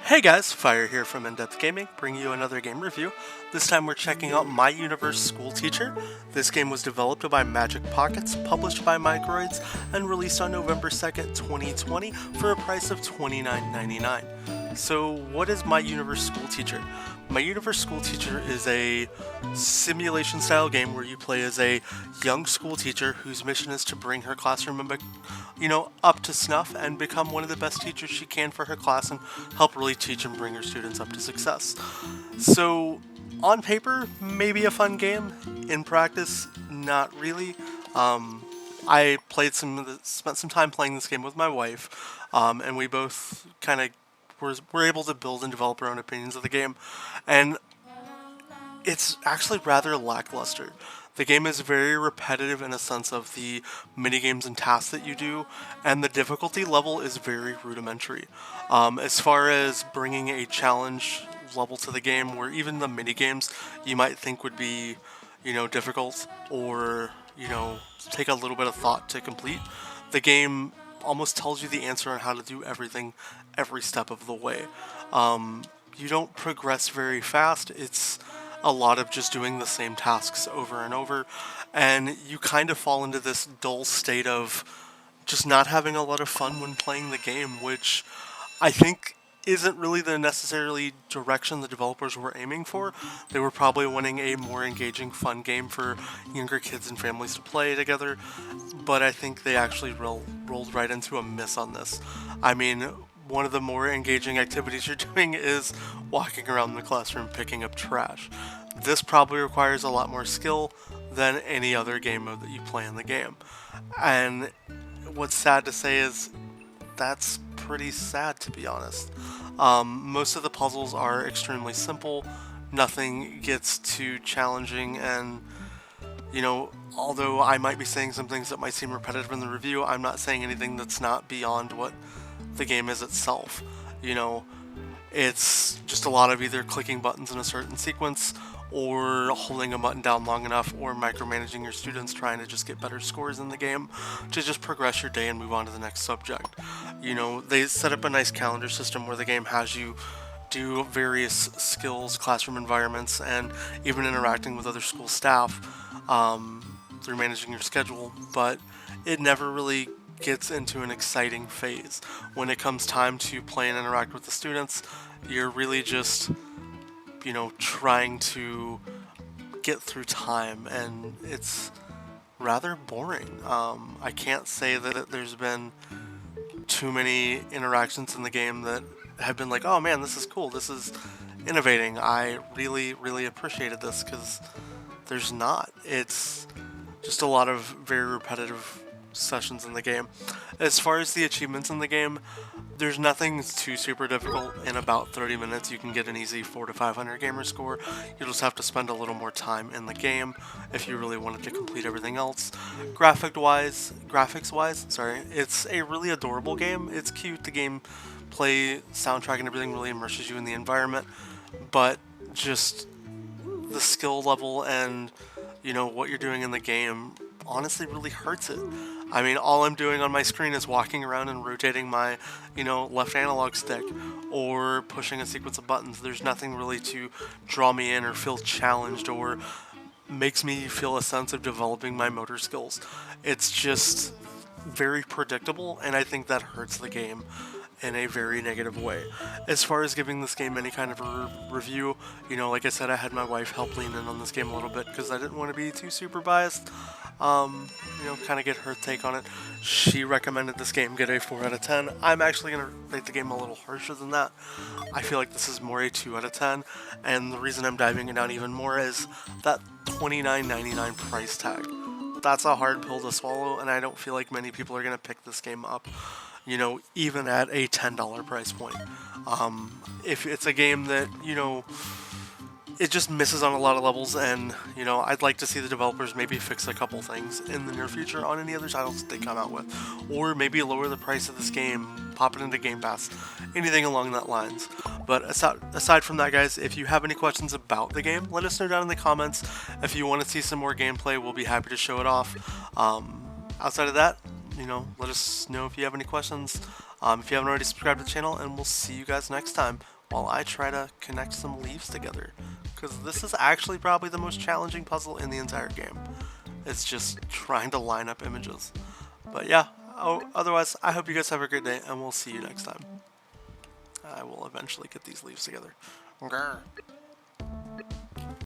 Hey guys, Fire here from InDepth Gaming, bringing you another game review. This time we're checking out My Universe School Teacher. This game was developed by Magic Pockets, published by Microids, and released on November 2nd, 2020 for a price of $29.99. So what is My Universe School Teacher? My Universe School Teacher is a simulation style game where you play as a young school teacher whose mission is to bring her classroom up to snuff and become one of the best teachers she can for her class and help really teach and bring her students up to success. So on paper, maybe a fun game. In practice, not really. I spent some time playing this game with my wife, and we both kind of were able to build and develop our own opinions of the game, and it's actually rather lackluster. The game is very repetitive in a sense of the minigames and tasks that you do, and the difficulty level is very rudimentary. As far as bringing a challenge level to the game, where even the minigames you might think would be, difficult or, take a little bit of thought to complete, the game almost tells you the answer on how to do everything every step of the way. You don't progress very fast. It's a lot of just doing the same tasks over and over, and you kind of fall into this dull state of just not having a lot of fun when playing the game, which I think isn't really the necessarily direction the developers were aiming for. They were probably wanting a more engaging, fun game for younger kids and families to play together, but I think they actually rolled right into a miss on this. I mean, one of the more engaging activities you're doing is walking around the classroom picking up trash. This probably requires a lot more skill than any other game mode that you play in the game. And what's sad to say is that's pretty sad, to be honest. Most of the puzzles are extremely simple. Nothing gets too challenging, and although I might be saying some things that might seem repetitive in the review, I'm not saying anything that's not beyond what the game is itself. It's just a lot of either clicking buttons in a certain sequence, or holding a button down long enough, or micromanaging your students trying to just get better scores in the game to just progress your day and move on to the next subject. They set up a nice calendar system where the game has you do various skills, classroom environments, and even interacting with other school staff through managing your schedule, but it never really gets into an exciting phase. When it comes time to play and interact with the students, you're really just trying to get through time, and it's rather boring. I can't say that there's been too many interactions in the game that have been like, oh man, this is cool, this is innovating, I really, really appreciated this, because there's not. It's just a lot of very repetitive sessions in the game. As far as the achievements in the game, there's nothing too super difficult. In about 30 minutes you can get an easy 400 to 500 gamer score. You'll just have to spend a little more time in the game if you really wanted to complete everything else. Graphics wise, it's a really adorable game. It's cute. The gameplay, soundtrack, and everything really immerses you in the environment, but just the skill level and what you're doing in the game honestly really hurts it. I mean, all I'm doing on my screen is walking around and rotating my, left analog stick or pushing a sequence of buttons. There's nothing really to draw me in or feel challenged or makes me feel a sense of developing my motor skills. It's just very predictable, and I think that hurts the game in a very negative way. As far as giving this game any kind of a review, like I said, I had my wife help lean in on this game a little bit because I didn't want to be too super biased. Kind of get her take on it. She recommended this game get a 4 out of 10. I'm actually going to rate the game a little harsher than that. I feel like this is more a 2 out of 10, and the reason I'm diving it down even more is that $29.99 price tag. That's a hard pill to swallow, and I don't feel like many people are going to pick this game up, even at a $10 price point. If it's a game that, it just misses on a lot of levels, and I'd like to see the developers maybe fix a couple things in the near future on any other titles they come out with, or maybe lower the price of this game, pop it into Game Pass, anything along that lines. But aside from that, guys, if you have any questions about the game, let us know down in the comments. If you want to see some more gameplay, we'll be happy to show it off. Outside of that, let us know if you have any questions. If you haven't already subscribed to the channel, and we'll see you guys next time while I try to connect some leaves together. Because this is actually probably the most challenging puzzle in the entire game. It's just trying to line up images. But yeah, otherwise, I hope you guys have a great day, and we'll see you next time. I will eventually get these leaves together. Grr.